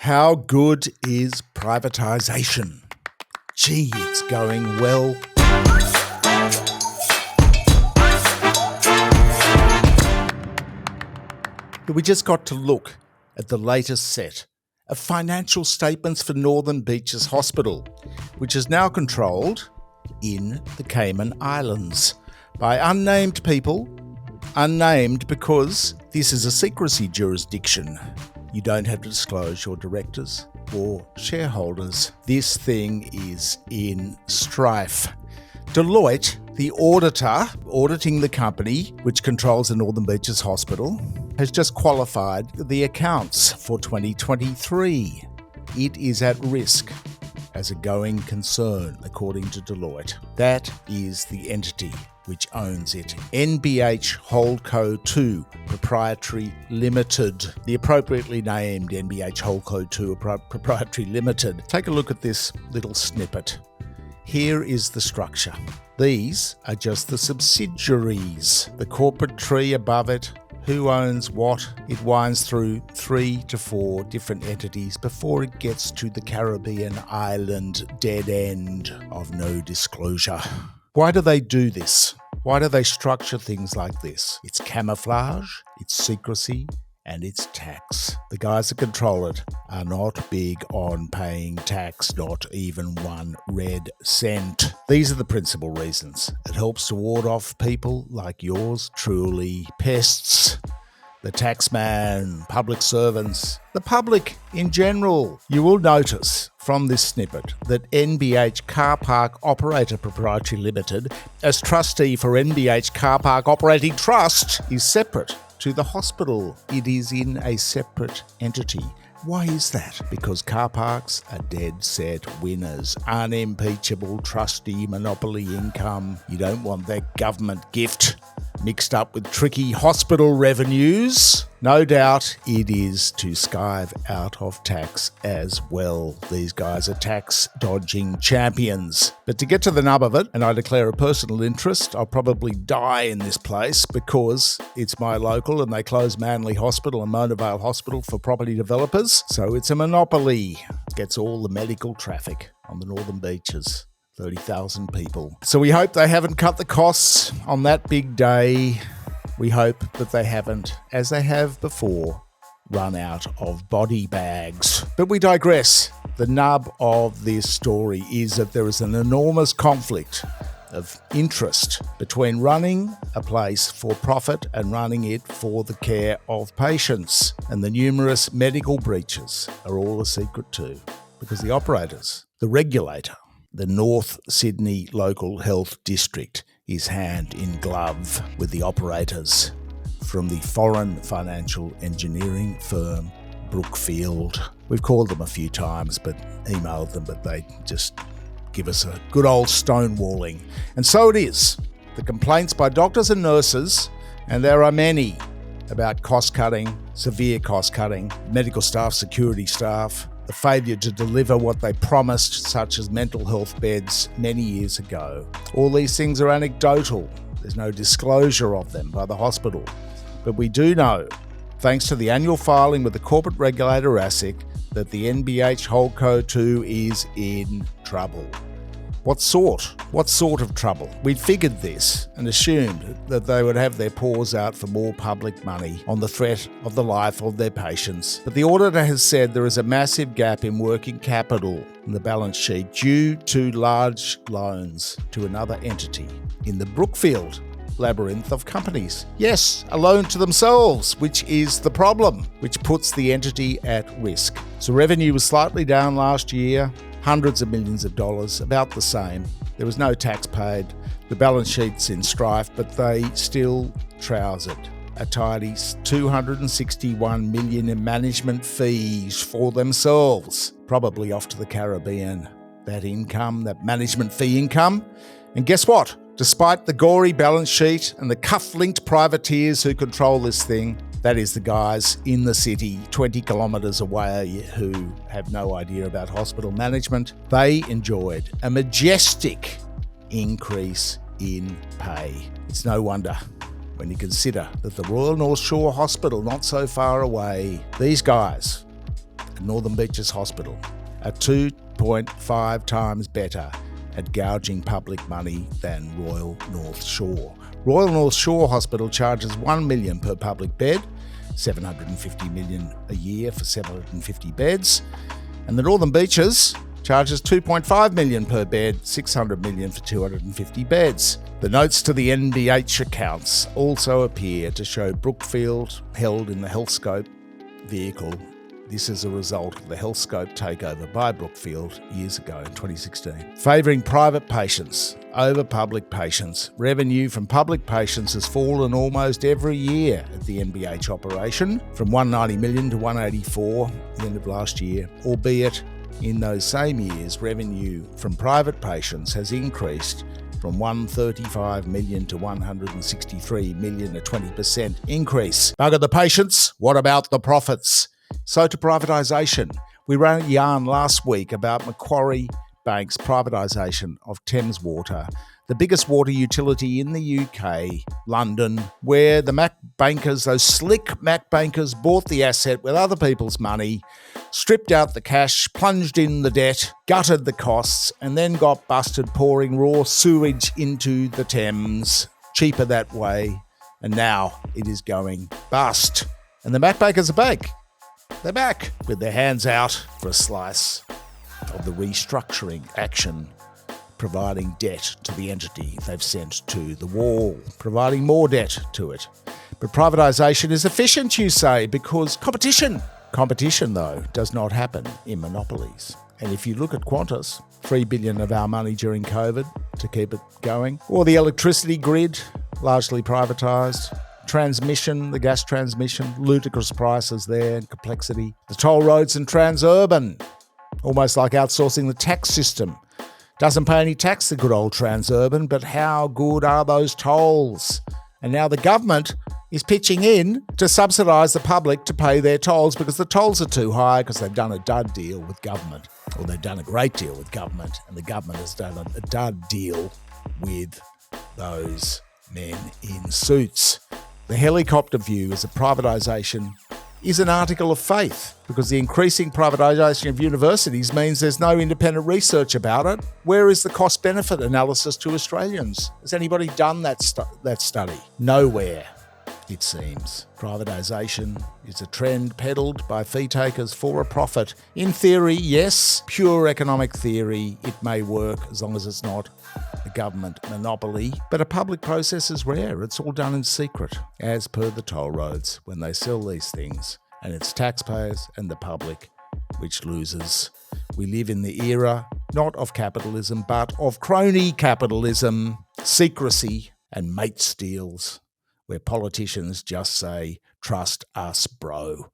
How good is privatisation? Gee, it's going well. We just got to look at the latest set of financial statements for Northern Beaches Hospital, which is now controlled in the Cayman Islands by unnamed people. Unnamed because this is a secrecy jurisdiction. You don't have to disclose your directors or shareholders. This thing is in strife. Deloitte, the auditor auditing the company which controls the Northern Beaches Hospital, has just qualified the accounts for 2023. It is at risk as a going concern, according to Deloitte. That is the entity which owns it. NBH Holdco 2 Proprietary Limited. The appropriately named NBH Holdco 2 Proprietary Limited. Take a look at this little snippet. Here is the structure. These are just the subsidiaries. The corporate tree above it. Who owns what? It winds through 3 to 4 different entities before it gets to the Caribbean island dead end of no disclosure. Why do they do this? Why do they structure things like this? It's camouflage, it's secrecy, and it's tax. The guys that control it are not big on paying tax, not even 1 red cent. These are the principal reasons. It helps to ward off people like yours truly, pests, the taxman, public servants, the public in general. You will notice from this snippet that NBH Car Park Operator Proprietary Limited, as trustee for NBH Car Park Operating Trust, is separate to the hospital. It is in a separate entity. Why is that? Because car parks are dead set winners. Unimpeachable trustee monopoly income. You don't want that government gift mixed up with tricky hospital revenues. No doubt it is to skive out of tax as well. These guys are tax dodging champions. But to get to the nub of it, and I declare a personal interest, I'll probably die in this place because it's my local and they closed Manly Hospital and Mona Vale Hospital for property developers. So it's a monopoly. Gets all the medical traffic on the Northern Beaches. 30,000 people. So we hope they haven't cut the costs on that big day. We hope that they haven't, as they have before, run out of body bags. But we digress. The nub of this story is that there is an enormous conflict of interest between running a place for profit and running it for the care of patients. And the numerous medical breaches are all a secret too, because the operators, the regulator, the North Sydney Local Health District is hand in glove with the operators from the foreign financial engineering firm Brookfield. We've called them a few times, but emailed them, but they just give us a good old stonewalling. And so it is. The complaints by doctors and nurses, and there are many, about cost cutting, severe cost cutting, medical staff, security staff, the failure to deliver what they promised, such as mental health beds many years ago. All these things are anecdotal. There's no disclosure of them by the hospital. But we do know, thanks to the annual filing with the corporate regulator ASIC, that the NBH Holdco 2 is in trouble. What sort of trouble? We'd figured this and assumed that they would have their paws out for more public money on the threat of the life of their patients. But the auditor has said there is a massive gap in working capital in the balance sheet due to large loans to another entity in the Brookfield labyrinth of companies. Yes, a loan to themselves, which is the problem, which puts the entity at risk. So revenue was slightly down last year. Hundreds of millions of dollars, about the same. There was no tax paid. The balance sheet's in strife, but they still trousered a tidy $261 million in management fees for themselves, probably off to the Caribbean. That income, that management fee income. And guess what? Despite the gory balance sheet and the cuff-linked privateers who control this thing, that is the guys in the city 20 kilometres away who have no idea about hospital management. They enjoyed a majestic increase in pay. It's no wonder when you consider that the Royal North Shore Hospital, not so far away, these guys Northern Beaches Hospital are 2.5 times better at gouging public money than Royal North Shore. Royal North Shore Hospital charges $1 million per public bed, $750 million a year for 750 beds, and the Northern Beaches charges $2.5 million per bed, $600 million for 250 beds. The notes to the NBH accounts also appear to show Brookfield held in the HealthScope vehicle. This is a result of the HealthScope takeover by Brookfield years ago in 2016. Favouring private patients over public patients. Revenue from public patients has fallen almost every year at the NBH operation, from $190 million to $184 at the end of last year, albeit in those same years, revenue from private patients has increased from $135 million to $163 million, a 20% increase. Bugger the patients, what about the profits? So to privatisation. We ran a yarn last week about Macquarie Bank's privatisation of Thames Water, the biggest water utility in the UK, London, where the Mac bankers, those slick Mac bankers, bought the asset with other people's money, stripped out the cash, plunged in the debt, gutted the costs, and then got busted pouring raw sewage into the Thames, cheaper that way, and now it is going bust. And the Mac bankers are back. They're back with their hands out for a slice of the restructuring action, providing debt to the entity they've sent to the wall, providing more debt to it. But privatisation is efficient, you say, because competition. Competition, though, does not happen in monopolies. And if you look at Qantas, $3 billion of our money during COVID to keep it going, or the electricity grid, largely privatised, transmission, the gas transmission, ludicrous prices there and complexity. The toll roads and Transurban, almost like outsourcing the tax system. Doesn't pay any tax, the good old Transurban, but how good are those tolls? And now the government is pitching in to subsidise the public to pay their tolls because the tolls are too high because they've done a dud deal with government, or they've done a great deal with government, and the government has done a dud deal with those men in suits. The helicopter view as a privatisation is an article of faith because the increasing privatisation of universities means there's no independent research about it. Where is the cost-benefit analysis to Australians? Has anybody done that study? Nowhere, it seems. Privatisation is a trend peddled by fee takers for a profit. In theory, yes, pure economic theory, it may work as long as it's not a government monopoly, but a public process is rare. It's all done in secret, as per the toll roads when they sell these things, and it's taxpayers and the public which loses. We live in the era not of capitalism, but of crony capitalism, secrecy and mate steals, where politicians just say, "Trust us, bro."